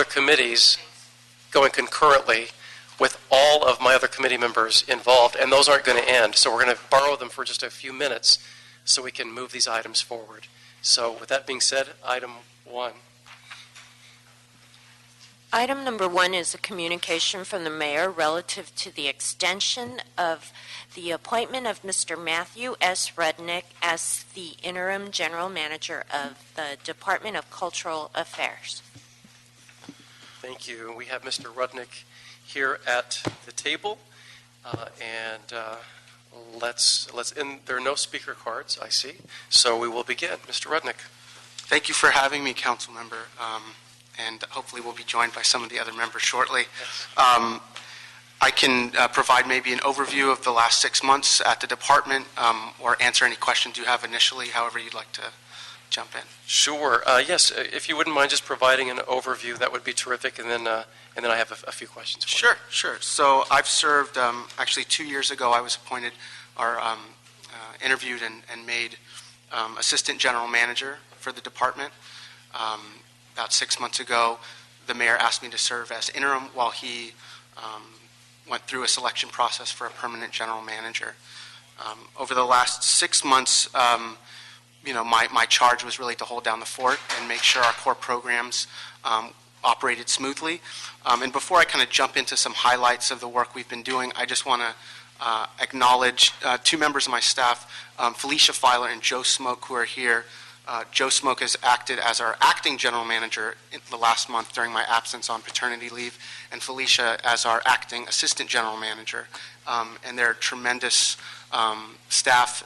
committees going concurrently with all of my other committee members involved, and those aren't going to end. So we're going to borrow them for just a few minutes so we can move these items forward. So with that being said, item 1. Item number 1 is a communication from the mayor relative to the extension of the appointment of Mr. Matthew S. Rudnick as the interim general manager of the Department of Cultural Affairs. Thank you. We have Mr. Rudnick here at the table, there are no speaker cards, I see, so we will begin. Mr. Rudnick. Thank you for having me, council member, and hopefully we'll be joined by some of the other members shortly. Yes. I can provide maybe an overview of the last 6 months at the department, or answer any questions you have initially, however you'd like to jump in. Sure. Yes, if you wouldn't mind just providing an overview, that would be terrific, and then I have a few questions for you. Sure. So I've served, actually 2 years ago, I was appointed, or interviewed and made assistant general manager for the department. About 6 months ago, the mayor asked me to serve as interim while he went through a selection process for a permanent general manager. Over the last 6 months, my charge was really to hold down the fort and make sure our core programs operated smoothly. And before I kind of jump into some highlights of the work we've been doing, I just want to acknowledge 2 members of my staff, Felicia Filer and Joe Smoke, who are here. Joe Smoke has acted as our acting general manager in the last month during my absence on paternity leave, and Felicia as our acting assistant general manager. And they're tremendous staff,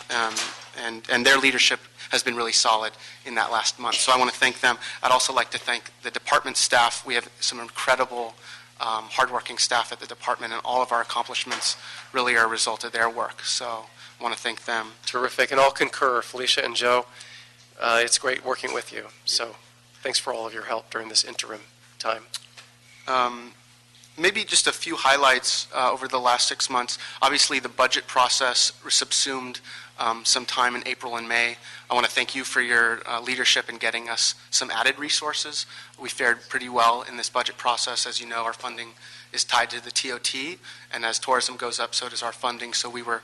and their leadership has been really solid in that last month. So I want to thank them. I'd also like to thank the department staff. We have some incredible hardworking staff at the department, and all of our accomplishments really are a result of their work. So I want to thank them. Terrific, and I'll concur, Felicia and Joe. It's great working with you. So thanks for all of your help during this interim time. Maybe just a few highlights over the last 6 months. Obviously, the budget process subsumed some time in April and May. I want to thank you for your leadership in getting us some added resources. We fared pretty well in this budget process. As you know, our funding is tied to the TOT, and as tourism goes up, so does our funding. So we were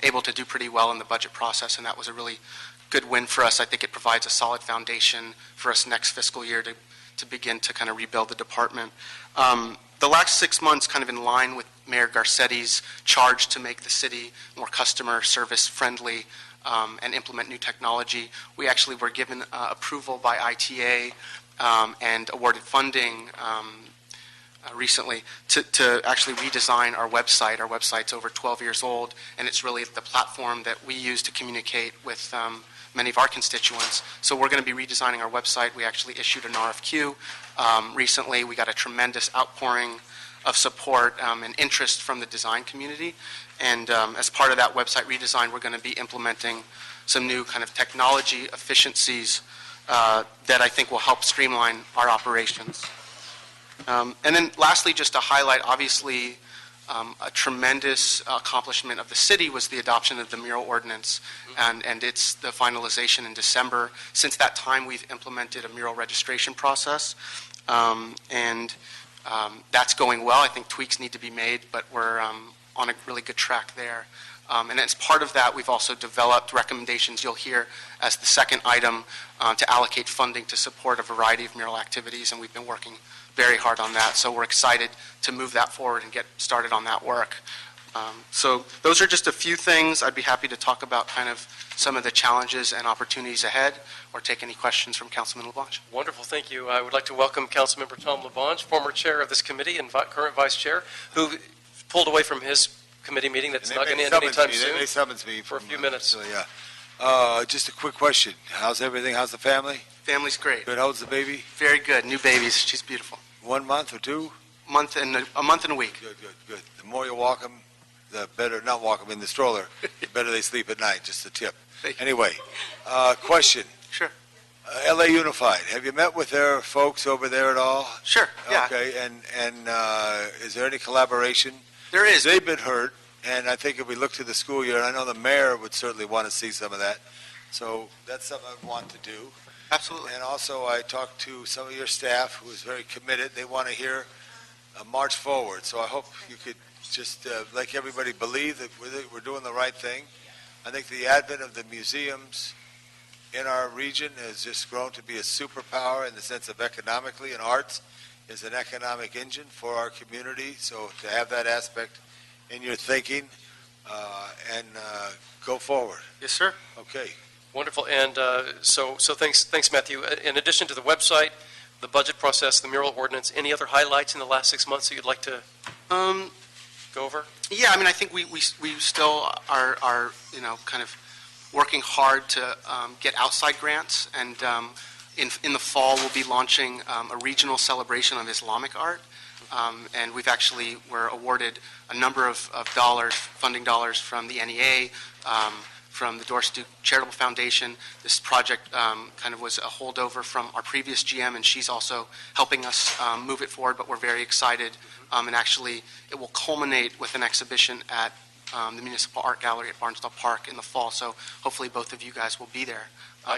able to do pretty well in the budget process, and that was a really good win for us. I think it provides a solid foundation for us next fiscal year to begin to kind of rebuild the department. The last 6 months, kind of in line with Mayor Garcetti's charge to make the city more customer service friendly and implement new technology, we actually were given approval by ITA and awarded funding recently to actually redesign our website. Our website's over 12 years old, and it's really the platform that we use to communicate with many of our constituents. So we're going to be redesigning our website. We actually issued an RFQ recently. We got a tremendous outpouring of support and interest from the design community. And as part of that website redesign, we're going to be implementing some new kind of technology efficiencies that I think will help streamline our operations. And then lastly, just to highlight, obviously, a tremendous accomplishment of the city was the adoption of the Mural Ordinance, and it's the finalization in December. Since that time, we've implemented a mural registration process, and that's going well. I think tweaks need to be made, but we're on a really good track there. And as part of that, we've also developed recommendations you'll hear as the second item to allocate funding to support a variety of mural activities, and we've been working very hard on that. So we're excited to move that forward and get started on that work. So those are just a few things. I'd be happy to talk about kind of some of the challenges and opportunities ahead, or take any questions from Councilman Levange. Wonderful, thank you. I would like to welcome Councilmember Tom Levange, former chair of this committee and current vice chair, who pulled away from his committee meeting that's not going to end anytime soon. They summoned me for a few minutes. So yeah. Just a quick question. How's everything? How's the family? Family's great. Good. How's the baby? Very good. New babies. She's beautiful. 1 month or 2? A month and a week. Good. The more you walk them, the better. Not walk them in the stroller. The better they sleep at night. Just a tip. Anyway, question. Sure. LA Unified. Have you met with their folks over there at all? Sure. Yeah. Okay. And is there any collaboration? There is. They've been hurt, and I think if we look to the school year, I know the mayor would certainly want to see some of that. So that's something I want to do. Absolutely. And also, I talked to some of your staff who is very committed. They want to hear a march forward. So I hope you could just make everybody believe that we're doing the right thing. I think the advent of the museums in our region has just grown to be a superpower in the sense of economically, and arts is an economic engine for our community. So to have that aspect in your thinking and go forward. Yes, sir. Okay. Wonderful. And so thanks, Matthew. In addition to the website, the budget process, the mural ordinance, any other highlights in the last 6 months that you'd like to go over? Yeah, I mean, I think we still are kind of working hard to get outside grants, and in the fall we'll be launching a regional celebration of Islamic art, and we're awarded a number of funding dollars from the NEA, from the Doris Duke Charitable Foundation. This project kind of was a holdover from our previous GM, and she's also helping us move it forward, but we're very excited. And actually, it will culminate with an exhibition at the Municipal Art Gallery at Barnsdall Park in the fall, so hopefully both of you guys will be there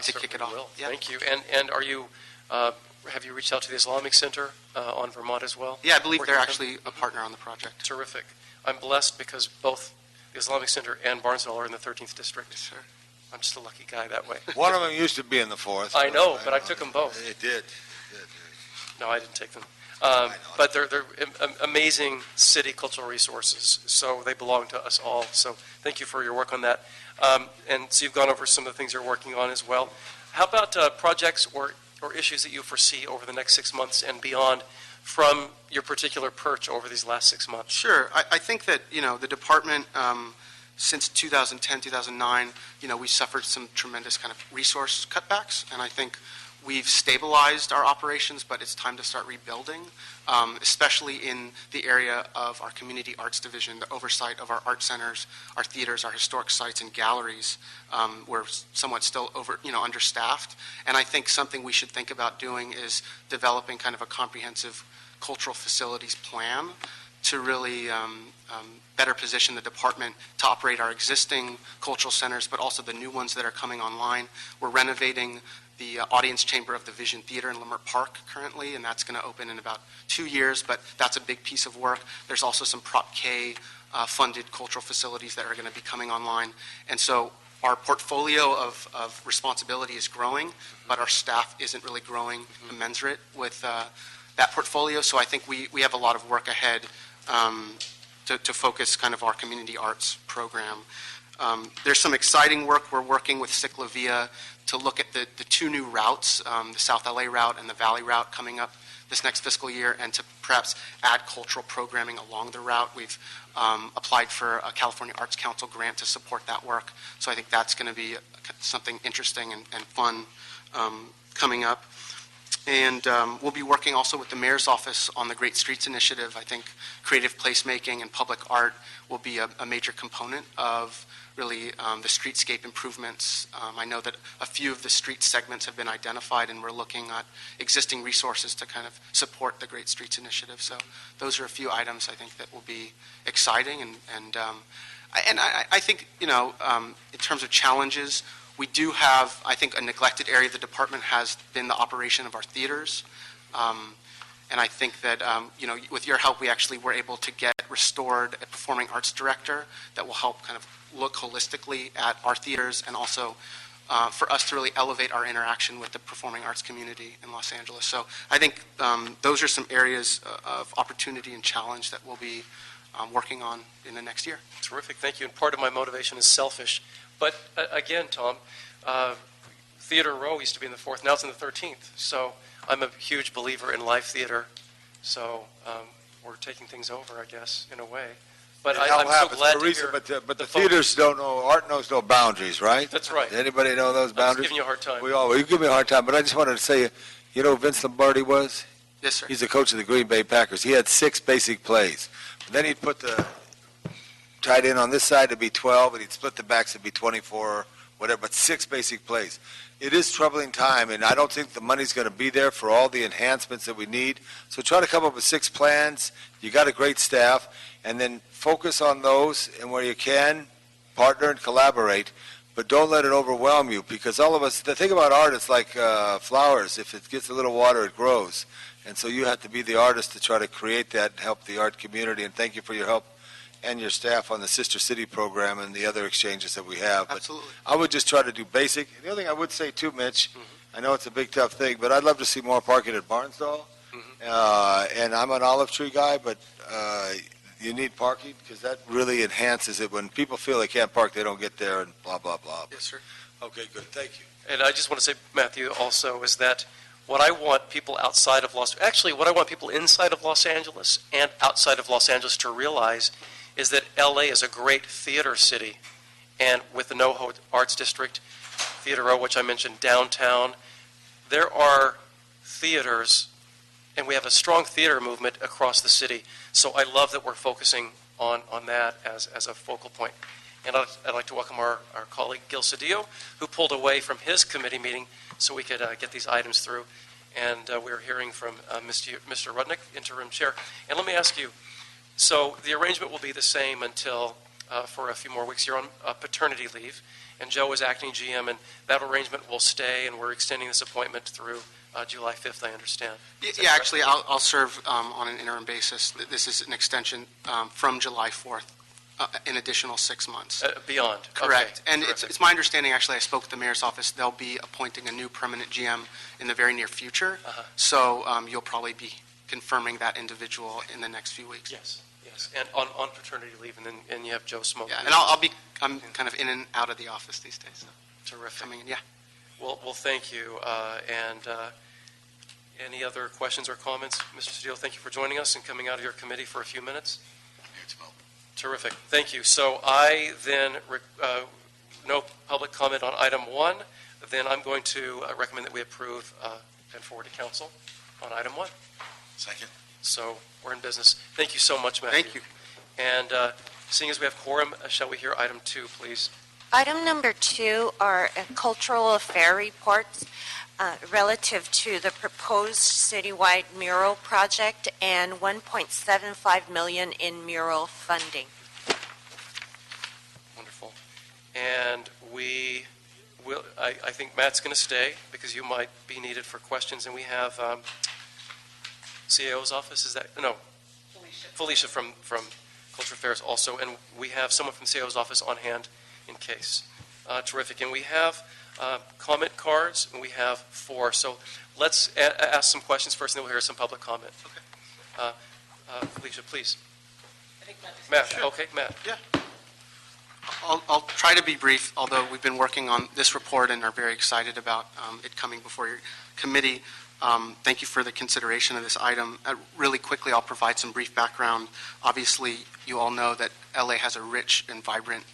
to kick it off. Will. Yeah. Thank you. And are you, have you reached out to the Islamic Center on Vermont as well? Yeah, I believe Working they're with them? actually a partner on the project. Terrific. I'm blessed because both the Islamic Center and Barnsdall are in the 13th District. Yes, sir. I'm just a lucky guy that way. One of them used to be in the 4th. I know, but I took them both. It did. No, I didn't take them. know. But they're amazing city cultural resources, so they belong to us all. So thank you for your work on that. And so you've gone over some of the things you're working on as well. How about projects or issues that you foresee over the next 6 months and beyond from your particular perch over these last 6 months? Sure. I think that, the department, since 2010, 2009, we suffered some tremendous kind of resource cutbacks, and I think we've stabilized our operations, but it's time to start rebuilding, especially in the area of our community arts division, the oversight of our art centers, our theaters, our historic sites, and galleries. We're somewhat still understaffed, and I think something we should think about doing is developing kind of a comprehensive cultural facilities plan to really better position the department to operate our existing cultural centers, but also the new ones that are coming online. We're renovating the audience chamber of the Vision Theater in Leimert Park currently, and that's going to open in about 2 years, but that's a big piece of work. There's also some Prop K funded cultural facilities that are going to be coming online. And so our portfolio of responsibility is growing, but our staff isn't really growing commensurate with that portfolio. So I think we have a lot of work ahead to focus kind of our community arts program. There's some exciting work. We're working with Ciclavia to look at the 2 new routes, the South LA route and the Valley route coming up this next fiscal year, and to perhaps add cultural programming along the route. We've applied for a California Arts Council grant to support that work. So I think that's going to be something interesting and fun coming up. And we'll be working also with the Mayor's Office on the Great Streets Initiative. I think creative placemaking and public art will be a major component of really the streetscape improvements. I know that a few of the street segments have been identified, and we're looking at existing resources to kind of support the Great Streets Initiative. So those are a few items I think that will be exciting. And I think, in terms of challenges, we do have, I think, a neglected area of the department has been the operation of our theaters. And I think that, with your help, we actually were able to get restored a performing arts director that will help kind of look holistically at our theaters, and also for us to really elevate our interaction with the performing arts community in Los Angeles. So I think those are some areas of opportunity and challenge that we'll be working on in the next year. Terrific, thank you. And part of my motivation is selfish. But again, Tom, Theater Row used to be in the 4th, now it's in the 13th. So I'm a huge believer in live theater. So we're taking things over, I guess, in a way. But I'm so glad to hear. But the theaters don't know, art knows no boundaries, right? That's right. Anybody know those I'm boundaries? just giving you a hard time. Well, you give me a hard time, but I just wanted to say, you know who Vince Lombardi was? Yes, sir. He's the coach of the Green Bay Packers. He had 6 basic plays. And then he'd put the tight end on this side to be 12, and he'd split the backs to be 24 or whatever, but 6 basic plays. It is troubling time, and I don't think the money's going to be there for all the enhancements that we need. So try to come up with 6 plans. You got a great staff, and then focus on those, and where you can, partner and collaborate. but don't let it overwhelm you, because all of us, the thing about art, it's like flowers. If it gets a little water, it grows. And so you have to be the artist to try to create that and help the art community. And thank you for your help and your staff on the Sister City program and the other exchanges that we have. Absolutely. But I would just try to do basic. The other thing I would say too, Mitch, I know it's a big, tough thing, but I'd love to see more parking at Barnsdall. And I'm an Olive Tree guy, but you need parking because that really enhances it. When people feel they can't park, they don't get there and blah, blah, blah. Yes, sir. Okay, good. Thank you. And I just want to say, Matthew, also, is that what I want people outside of what I want people inside of Los Angeles and outside of Los Angeles to realize is that LA is a great theater city. And with the NoHo Arts District, Theater Row, which I mentioned, downtown, there are theaters, and we have a strong theater movement across the city. So I love that we're focusing on that as a focal point. And I'd like to welcome our colleague, Gil Cedillo, who pulled away from his committee meeting so we could get these items through. And we're hearing from Mr. Rudnick, interim chair. And let me ask you, so the arrangement will be the same until, for a few more weeks. You're on paternity leave, and Joe is acting GM, and that arrangement will stay, and we're extending this appointment through July 5th, I understand. Yeah, actually, I'll serve on an interim basis. This is an extension from July 4th, an additional 6 months. Beyond. Correct. Okay. And it's my understanding, actually, I spoke with the mayor's office, they'll be appointing a new permanent GM in the very near future. So you'll probably be confirming that individual in the next few weeks. Yes. And on paternity leave, and you have Joe Smoke. Yeah, and I'm kind of in and out of the office these days. So. Terrific. Coming in, yeah. Well, thank you. And any other questions or comments? Mr. Cedillo, thank you for joining us and coming out of your committee for a few minutes. Terrific. Thank you. So I then, no public comment on item 1. Then I'm going to recommend that we approve and forward to council on item 1. Second. So we're in business. Thank you so much, Matthew. Thank you. And seeing as we have quorum, shall we hear item 2, please? Item number 2 are cultural affair reports relative to the proposed citywide mural project and $1.75 million in mural funding. Wonderful. And we will, I think Matt's going to stay because you might be needed for questions. And we have CAO's office, is that, no? Felicia from Culture Affairs also. And we have someone from CAO's office on hand in case. Terrific. And we have comment cards, and we have 4. So let's ask some questions first, and then we'll hear some public comment. Okay. Felicia, please. I think Matt, Sure. okay, Matt. Yeah. I'll try to be brief, although we've been working on this report and are very excited about it coming before your committee. Thank you for the consideration of this item. Really quickly, I'll provide some brief background. Obviously, you all know that LA has a rich and vibrant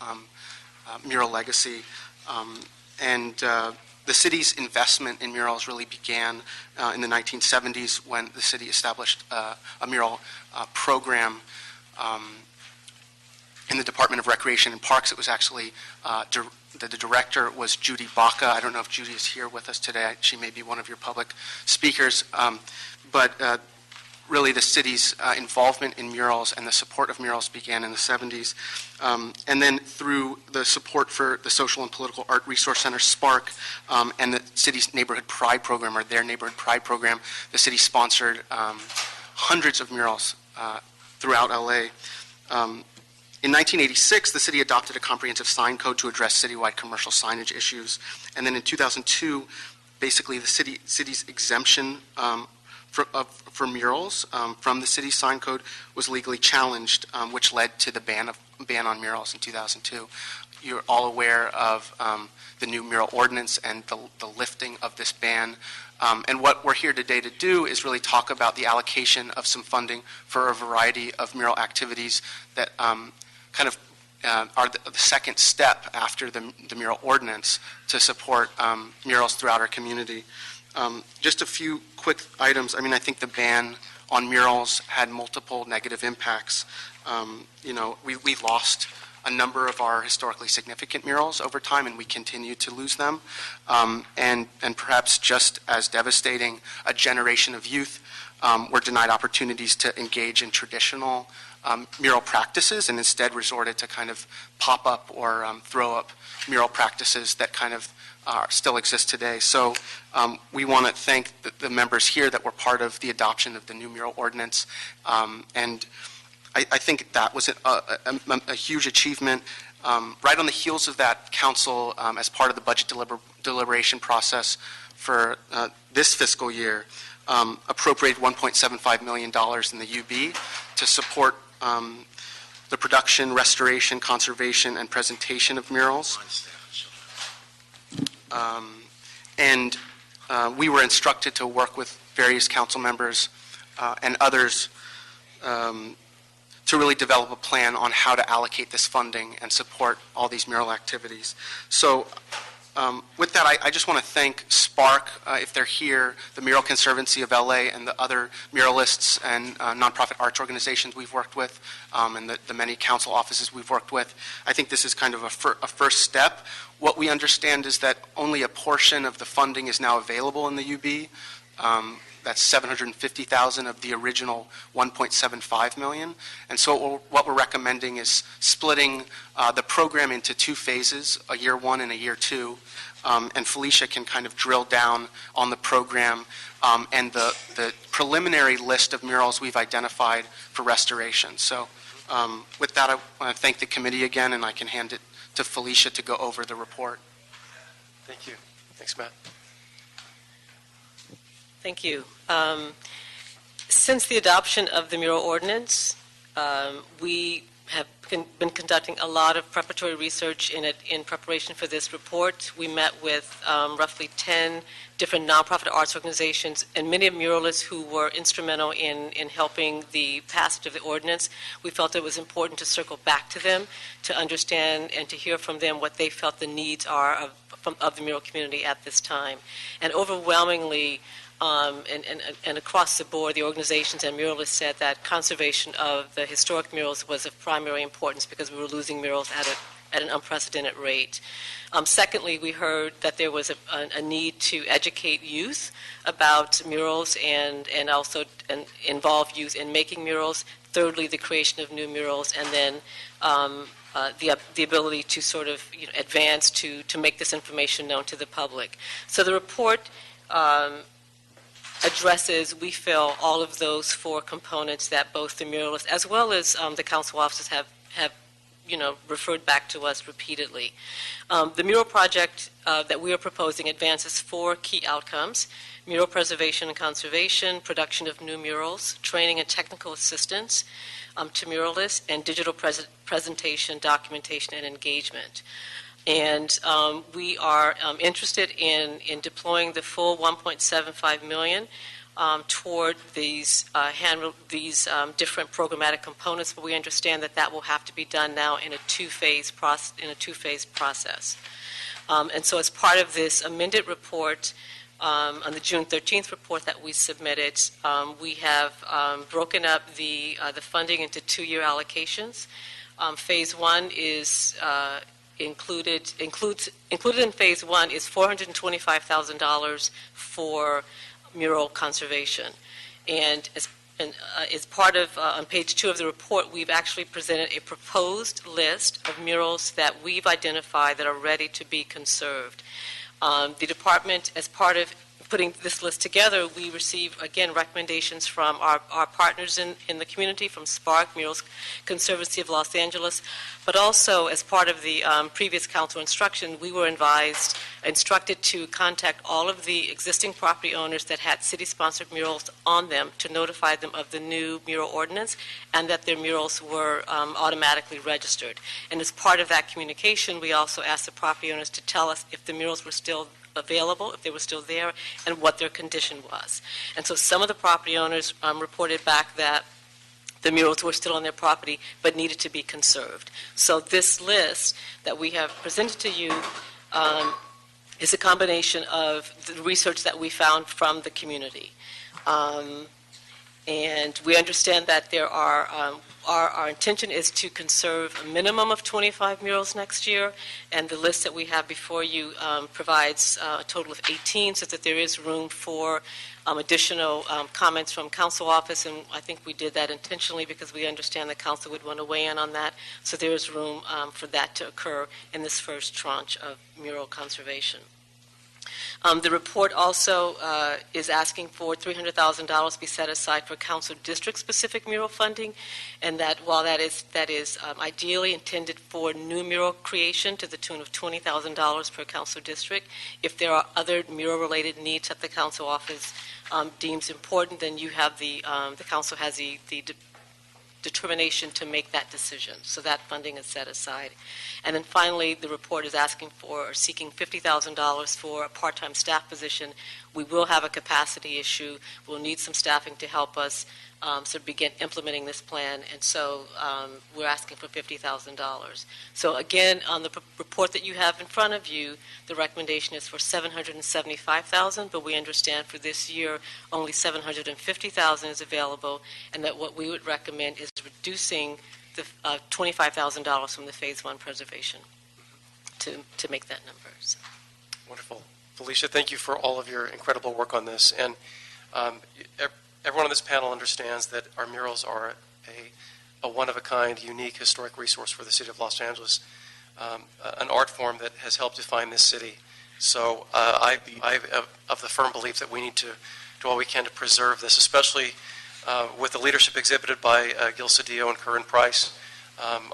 mural legacy. And the city's investment in murals really began in the 1970s when the city established a mural program in the Department of Recreation and Parks. It was actually, the director was Judy Baca. I don't know if Judy is here with us today. She may be one of your public speakers. But really the city's involvement in murals and the support of murals began in the 70s. And then through the support for the Social and Political Art Resource Center, SPARC, and the city's Neighborhood Pride program, or their Neighborhood Pride program, the city sponsored hundreds of murals throughout LA. In 1986, the city adopted a comprehensive sign code to address citywide commercial signage issues. And then in 2002, basically the city's exemption for murals from the city's sign code was legally challenged, which led to the ban on murals in 2002. You're all aware of the new mural ordinance and the lifting of this ban. And what we're here today to do is really talk about the allocation of some funding for a variety of mural activities that kind of are the second step after the mural ordinance to support murals throughout our community. Just a few quick items. I mean, I think the ban on murals had multiple negative impacts. We've lost a number of our historically significant murals over time, and we continue to lose them. And perhaps just as devastating, a generation of youth were denied opportunities to engage in traditional mural practices and instead resorted to kind of pop up or throw up mural practices that kind of still exist today. So we want to thank the members here that were part of the adoption of the new mural ordinance. And I think that was a huge achievement. Right on the heels of that, Council, as part of the budget deliberation process for this fiscal year, appropriated $1.75 million in the UB to support the production, restoration, conservation, and presentation of murals. And we were instructed to work with various council members and others to really develop a plan on how to allocate this funding and support all these mural activities. So with that, I just want to thank Spark, if they're here, the Mural Conservancy of LA, and the other muralists and nonprofit arts organizations we've worked with, and the many council offices we've worked with. I think this is kind of a first step. What we understand is that only a portion of the funding is now available in the UB. That's $750,000 of the original $1.75 million. And so what we're recommending is splitting the program into two phases, a year one and a year two. And Felicia can kind of drill down on the program and the preliminary list of murals we've identified for restoration. So with that, I want to thank the committee again, and I can hand it to Felicia to go over the report. Thank you. Thanks, Matt. Thank you. Since the adoption of the mural ordinance, we have been conducting a lot of preparatory research in preparation for this report. We met with roughly 10 different nonprofit arts organizations and many muralists who were instrumental in helping the passage of the ordinance. We felt it was important to circle back to them to understand and to hear from them what they felt the needs are of the mural community at this time. And overwhelmingly, and across the board, the organizations and muralists said that conservation of the historic murals was of primary importance because we were losing murals at an unprecedented rate. Secondly, we heard that there was a need to educate youth about murals and also involve youth in making murals. Thirdly, the creation of new murals, and then the ability to sort of advance to make this information known to the public. So the report addresses, we feel, all of those four components that both the muralists as well as the council officers have referred back to us repeatedly. The mural project that we are proposing advances four key outcomes: mural preservation and conservation, production of new murals, training and technical assistance to muralists, and digital presentation, documentation, and engagement. And we are interested in deploying the full $1.75 million toward these different programmatic components, but we understand that will have to be done now in a two-phase process. And so, as part of this amended report, on the June 13th report that we submitted, we have broken up the funding into two-year allocations. Phase one is included in phase one is $425,000 for mural conservation, and as part of on page 2 of the report, we've actually presented a proposed list of murals that we've identified that are ready to be conserved. The department, as part of putting this list together, we received, again, recommendations from our partners in the community, from Spark, Murals Conservancy of Los Angeles, but also as part of the previous council instruction, we were instructed to contact all of the existing property owners that had city-sponsored murals on them to notify them of the new mural ordinance and that their murals were automatically registered. And as part of that communication, we also asked the property owners to tell us if the murals were still available, if they were still there, and what their condition was. And so some of the property owners reported back that the murals were still on their property but needed to be conserved. So this list that we have presented to you is a combination of the research that we found from the community. And we understand that there are, our intention is to conserve a minimum of 25 murals next year, and the list that we have before you provides a total of 18, so that there is room for additional comments from council office, and I think we did that intentionally because we understand the council would want to weigh in on that, so there is room for that to occur in this first tranche of mural conservation. The report also is asking for $300,000 to be set aside for council district-specific mural funding, and that while that is ideally intended for new mural creation to the tune of $20,000 per council district, if there are other mural-related needs that the council office deems important, then you have the council has the determination to make that decision. So that funding is set aside. And then finally, the report is asking for or seeking $50,000 for a part-time staff position. We will have a capacity issue. We'll need some staffing to help us sort of begin implementing this plan, and so we're asking for $50,000. So again, on the report that you have in front of you, the recommendation is for $775,000, but we understand for this year only $750,000 is available, and that what we would recommend is reducing the $25,000 from the Phase 1 preservation to make that number. So. Wonderful. Felicia, thank you for all of your incredible work on this. And everyone on this panel understands that our murals are a one-of-a-kind, unique historic resource for the city of Los Angeles, an art form that has helped define this city. So I of the firm belief that we need to do all we can to preserve this, especially with the leadership exhibited by Gil Cedillo and Curran Price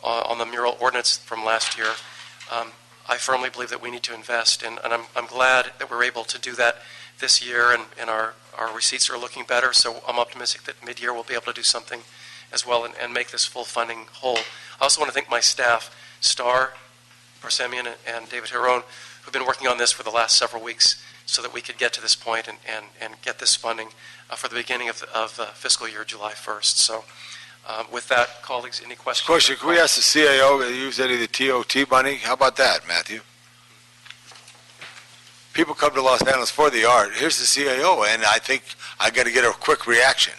on the mural ordinance from last year. I firmly believe that we need to invest, and I'm glad that we're able to do that this year, and our receipts are looking better, so I'm optimistic that mid-year we'll be able to do something as well and make this full funding whole. I also want to thank my staff, Star, Parsemian, and David Hiron, who've been working on this for the last several weeks so that we could get to this point and get this funding for the beginning of fiscal year July 1st. So with that, colleagues, any questions? Question, can we ask the CAO to use any of the TOT money? How about that, Matthew? People come to Los Angeles for the art. Here's the CAO, and I think I got to get a quick reaction.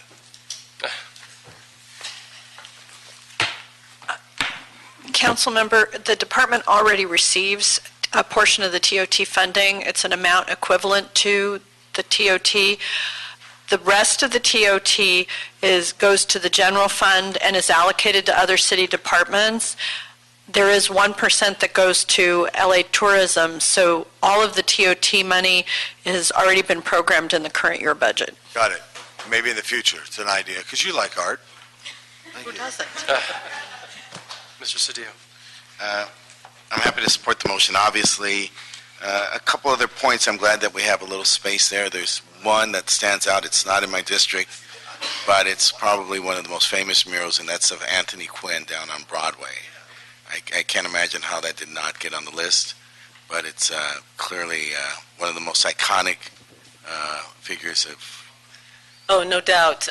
Council member, the department already receives a portion of the TOT funding. It's an amount equivalent to the TOT. The rest of the TOT goes to the general fund and is allocated to other city departments. There is 1% that goes to LA Tourism, so all of the TOT money has already been programmed in the current year budget. Got it. Maybe in the future, it's an idea, because you like art. Who doesn't? Mr. Cedillo. I'm happy to support the motion. Obviously, a couple other points, I'm glad that we have a little space there. There's one that stands out. It's not in my district, but it's probably one of the most famous murals, and that's of Anthony Quinn down on Broadway. I can't imagine how that did not get on the list, but it's clearly one of the most iconic figures of... Oh, no doubt.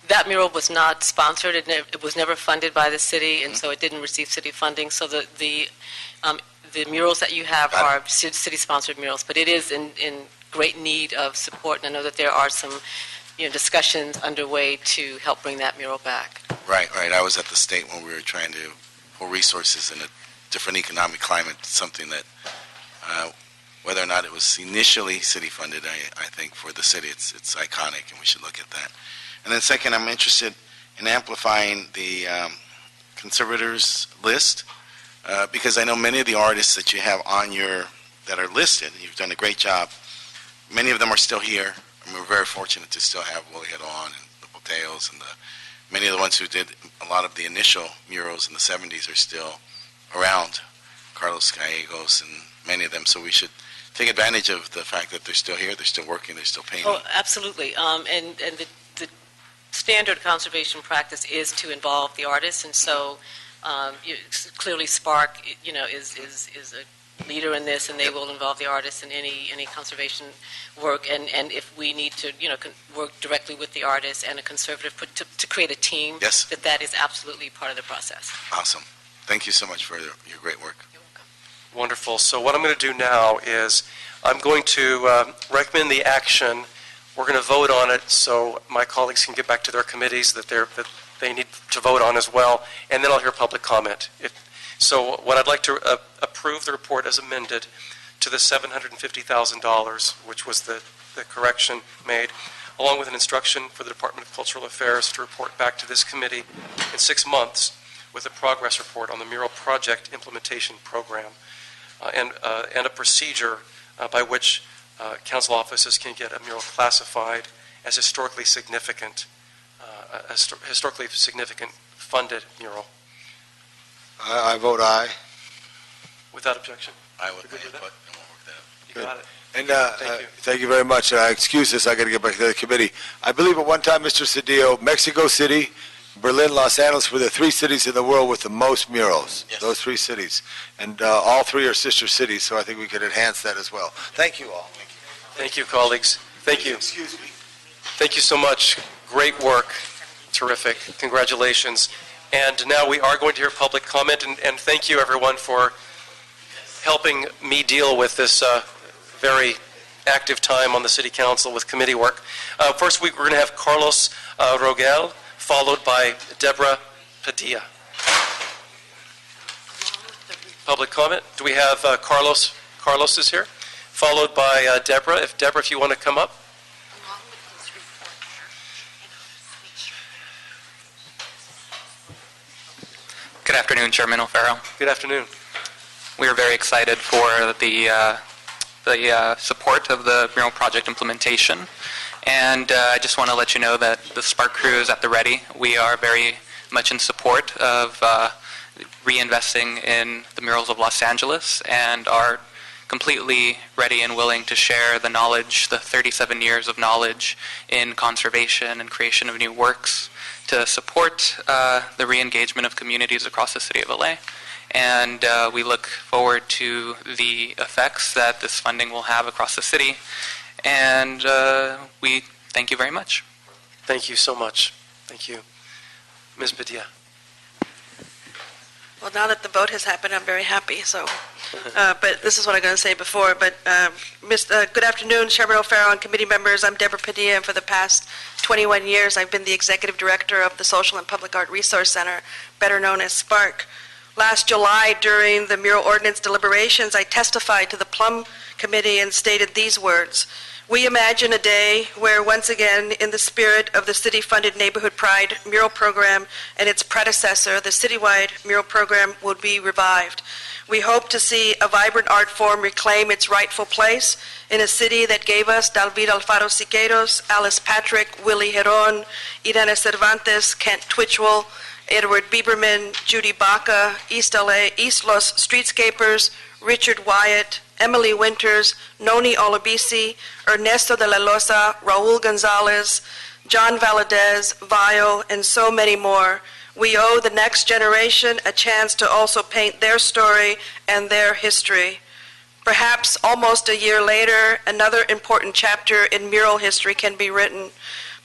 That mural was not sponsored. It was never funded by the city, and so it didn't receive city funding. So the murals that you have are city-sponsored murals, but it is in great need of support, and I know that there are some discussions underway to help bring that mural back. Right. I was at the state when we were trying to pull resources in a different economic climate, something that, whether or not it was initially city-funded, I think for the city it's iconic, and we should look at that. And then second, I'm interested in amplifying the conservators list, because I know many of the artists that you have on that are listed, you've done a great job. Many of them are still here, and we're very fortunate to still have Willie Hedon and the Boteos, and many of the ones who did a lot of the initial murals in the 70s are still around, Carlos Gallegos and many of them, so we should take advantage of the fact that they're still here, they're still working, they're still painting. Oh, absolutely. And the standard conservation practice is to involve the artists, and so clearly Spark, is a leader in this, and they will involve the artists in any conservation work. And if we need to, work directly with the artists and a conservative to create a team, yes, that is absolutely part of the process. Awesome. Thank you so much for your great work. You're welcome. Wonderful. So what I'm going to do now is I'm going to recommend the action We're going to vote on it so my colleagues can get back to their committees that they need to vote on as well, and then I'll hear public comment. So what I'd like to approve the report as amended to the $750,000, which was the correction made, along with an instruction for the Department of Cultural Affairs to report back to this committee in 6 months with a progress report on the Mural Project Implementation Program and a procedure by which council offices can get a mural classified as historically significant funded mural. I vote aye. Without objection. I would You're good with that? input, and we'll work that out. You got it. And Thank you. thank you very much. Excuse this, I got to get back to the committee. I believe at one time, Mr. Cedillo, Mexico City, Berlin, Los Angeles were the 3 cities in the world with the most murals. Yes. Those 3 cities. And all 3 are sister cities, so I think we could enhance that as well. Thank you all. Thank you, colleagues. Thank you. Excuse me. Thank you so much. Great work. Terrific. Congratulations. And now we are going to hear public comment, and thank you, everyone, for helping me deal with this very active time on the City Council with committee work. First, we're going to have Carlos Rogel, followed by Deborah Padilla. Public comment. Do we have Carlos? Carlos is here, followed by Deborah. Deborah, if you want to come up. Good afternoon, Chairman O'Farrell. Good afternoon. We are very excited for the support of the mural project implementation, and I just want to let you know that the Spark crew is at the ready. We are very much in support of reinvesting in the murals of Los Angeles, and are completely ready and willing to share the knowledge, the 37 years of knowledge in conservation and creation of new works, to support the re-engagement of communities across the city of LA. And we look forward to the effects that this funding will have across the city. And we thank you very much. Thank you so much. Thank you. Ms. Padilla. Well, now that the vote has happened, I'm very happy. So, but this is what I'm going to say before. But good afternoon, Chairman O'Farrell and committee members. I'm Deborah Padilla, and for the past 21 years, I've been the executive director of the Social and Public Art Resource Center, better known as Spark. Last July, during the Mural Ordinance deliberations, I testified to the Plum Committee and stated these words: "We imagine a day where, once again, in the spirit of the city-funded Neighborhood Pride mural program and its predecessor, the citywide mural program, will be revived. We hope to see a vibrant art form reclaim its rightful place in a city that gave us David Alfaro Siqueiros, Alice Patrick, Willie Heron, Irene Cervantes, Kent Twitchell, Edward Bieberman, Judy Baca, East Los Streetscapers, Richard Wyatt, Emily Winters, Noni Olabisi, Ernesto de la Loza, Raul Gonzalez, John Valadez, Vio, and so many more. We owe the next generation a chance to also paint their story and their history. Perhaps almost a year later, another important chapter in mural history can be written.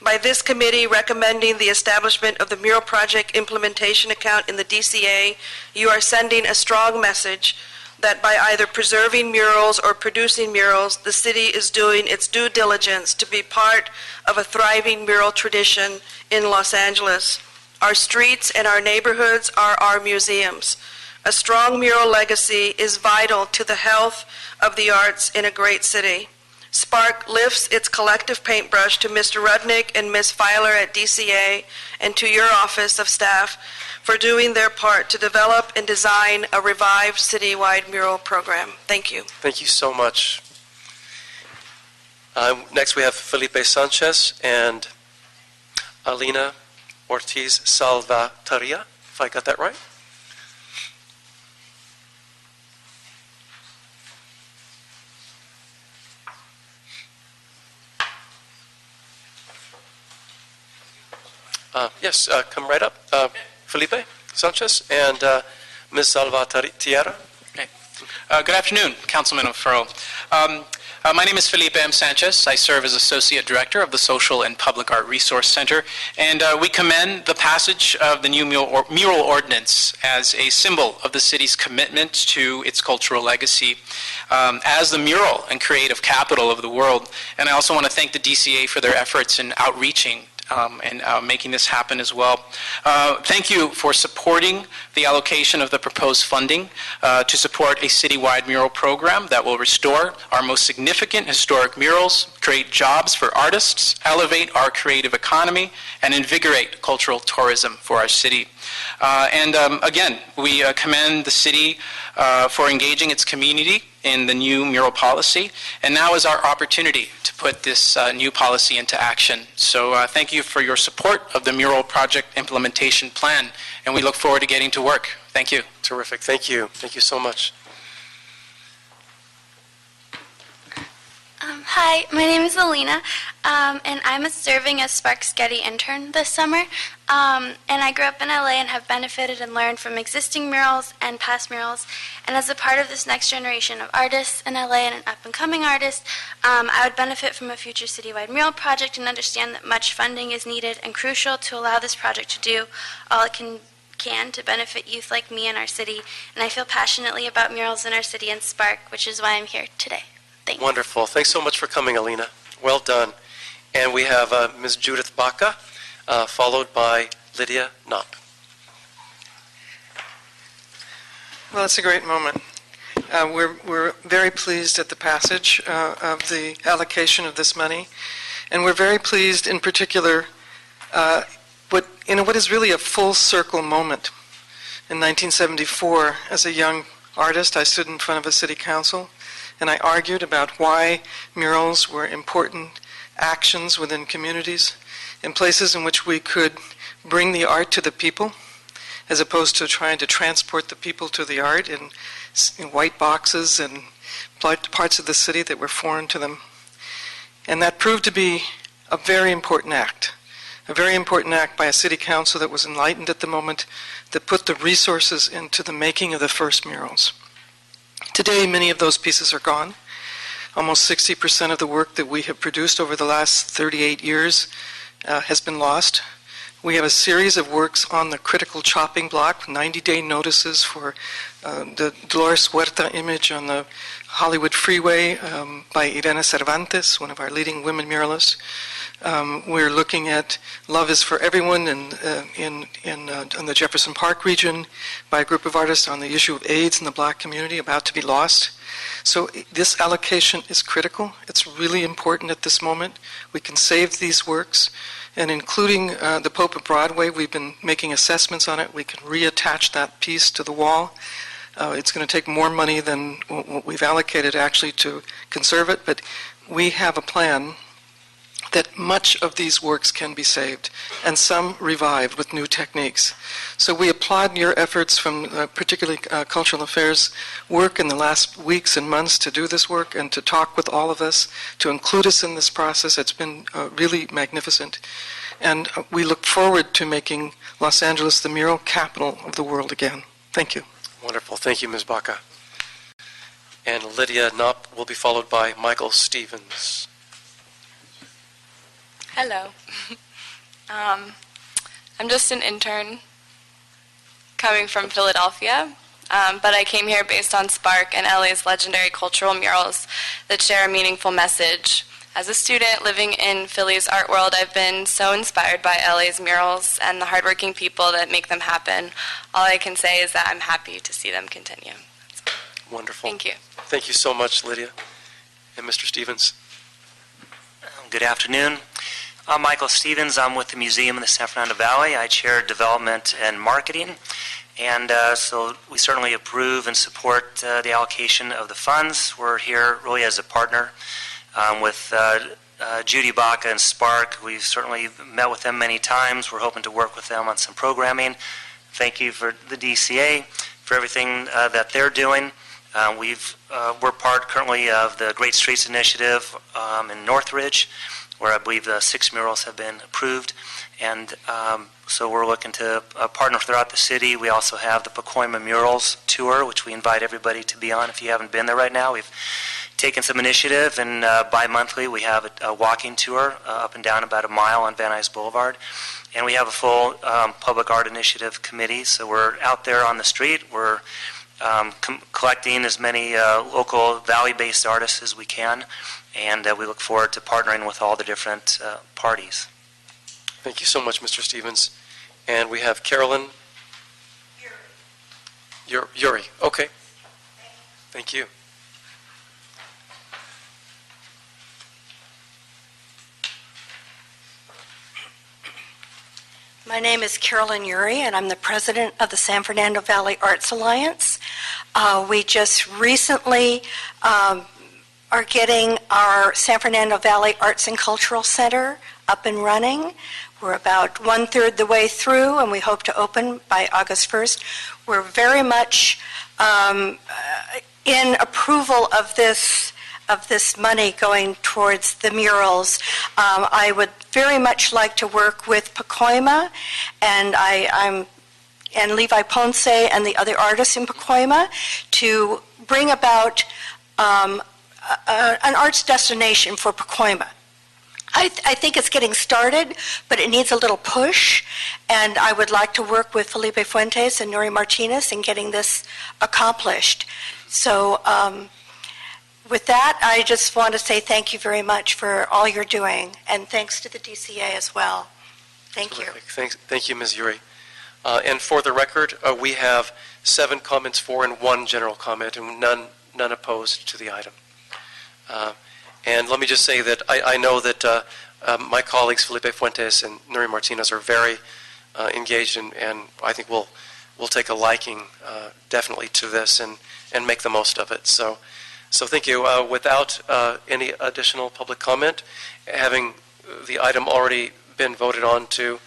By this committee recommending the establishment of the Mural Project Implementation Account in the DCA, you are sending a strong message that by either preserving murals or producing murals, the city is doing its due diligence to be part of a thriving mural tradition in Los Angeles. Our streets and our neighborhoods are our museums. A strong mural legacy is vital to the health of the arts in a great city. Spark lifts its collective paintbrush to Mr. Rudnick and Ms. Filer at DCA and to your office of staff for doing their part to develop and design a revived citywide mural program. Thank you. Thank you so much. Next we have Felipe Sanchez and Alina Ortiz Salvataria, if I got that right. Yes, come right up. Felipe Sanchez and Ms. Salvatierra. Okay. Good afternoon, Councilman O'Farrell. My name is Felipe Sanchez. I serve as Associate Director of the Social and Public Art Resource Center, and we commend the passage of the new mural ordinance as a symbol of the city's commitment to its cultural legacy as the mural and creative capital of the world. And I also want to thank the DCA for their efforts in outreaching and making this happen as well. Thank you for supporting the allocation of the proposed funding to support a citywide mural program that will restore our most significant historic murals, create jobs for artists, elevate our creative economy, and invigorate cultural tourism for our city. Again, we commend the city for engaging its community in the new mural policy, and now is our opportunity to put this new policy into action. So thank you for your support of the mural project implementation plan, and we look forward to getting to work. Thank you. Terrific. Thank you. Thank you so much. Hi, my name is Alina, and I'm serving as Sparks Getty intern this summer. And I grew up in LA and have benefited and learned from existing murals and past murals. And as a part of this next generation of artists in LA and an up-and-coming artist, I would benefit from a future citywide mural project and understand that much funding is needed and crucial to allow this project to do all it can to benefit youth like me in our city. And I feel passionately about murals in our city and Spark, which is why I'm here today. Thanks. Wonderful. Thanks so much for coming, Alina. Well done. And we have Ms. Judith Baca, followed by Lydia Knopp. Well, it's a great moment. We're very pleased at the passage of the allocation of this money, and we're very pleased in particular what is really a full circle moment. In 1974, as a young artist, I stood in front of a city council and I argued about why murals were important actions within communities in places in which we could bring the art to the people as opposed to trying to transport the people to the art in white boxes and parts of the city that were foreign to them. And that proved to be a very important act by a city council that was enlightened at the moment, that put the resources into the making of the first murals. Today, many of those pieces are gone. Almost 60% of the work that we have produced over the last 38 years has been lost. We have a series of works on the critical chopping block, 90-day notices for the Dolores Huerta image on the Hollywood freeway by Irene Cervantes, one of our leading women muralists. We're looking at Love is for Everyone in the Jefferson Park region by a group of artists on the issue of AIDS in the black community, about to be lost. So this allocation is critical. It's really important at this moment. We can save these works, and including the Pope of Broadway, we've been making assessments on it. We can reattach that piece to the wall. It's going to take more money than what we've allocated actually to conserve it, but we have a plan that much of these works can be saved, and some revived with new techniques. So we applaud your efforts from particularly Cultural Affairs work in the last weeks and months to do this work and to talk with all of us, to include us in this process. It's been really magnificent. And we look forward to making Los Angeles the mural capital of the world again. Thank you. Wonderful. Thank you, Ms. Baca. And Lydia Knopp will be followed by Michael Stevens. Hello. I'm just an intern coming from Philadelphia, but I came here based on Spark and LA's legendary cultural murals that share a meaningful message. As a student living in Philly's art world, I've been so inspired by LA's murals and the hardworking people that make them happen. All I can say is that I'm happy to see them continue. Wonderful. Thank you. Thank you so much, Lydia. And Mr. Stevens. Good afternoon. I'm Michael Stevens. I'm with the Museum in the San Fernando Valley. I chair development and marketing. And so we certainly approve and support the allocation of the funds. We're here really as a partner with Judy Baca and Spark. We've certainly met with them many times. We're hoping to work with them on some programming. Thank you for the DCA for everything that they're doing. We're part currently of the Great Streets Initiative in Northridge, where I believe 6 murals have been approved. And so we're looking to partner throughout the city. We also have the Pacoima Murals Tour, which we invite everybody to be on if you haven't been there right now. We've taken some initiative, and bi-monthly we have a walking tour up and down about a mile on Van Nuys Boulevard. And we have a full public art initiative committee, so we're out there on the street. We're collecting as many local valley-based artists as we can, and we look forward to partnering with all the different parties. Thank you so much, Mr. Stevens. And we have Carolyn Yuri. Okay. Thank you. My name is Carolyn Yuri, and I'm the president of the San Fernando Valley Arts Alliance. We just recently are getting our San Fernando Valley Arts and Cultural Center up and running. We're about 1/3 the way through, and we hope to open by August 1st. We're very much in approval of this money going towards the murals. I would very much like to work with Pacoima and and Levi Ponce and the other artists in Pacoima to bring about an arts destination for Pacoima. I think it's getting started, but it needs a little push, and I would like to work with Felipe Fuentes and Nuri Martinez in getting this accomplished. So with that, I just want to say thank you very much for all you're doing, and thanks to the DCA as well. Thank you. Thank you, Ms. Yuri. And for the record, we have 7 comments for and 1 general comment, and none opposed to the item. And let me just say that I know that my colleagues Felipe Fuentes and Nuri Martinez are very engaged, and I think we'll take a liking definitely to this and make the most of it. So thank you. Without any additional public comment, having the item already been voted on to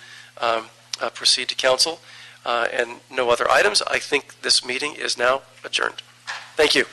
proceed to council and no other items, I think this meeting is now adjourned. Thank you.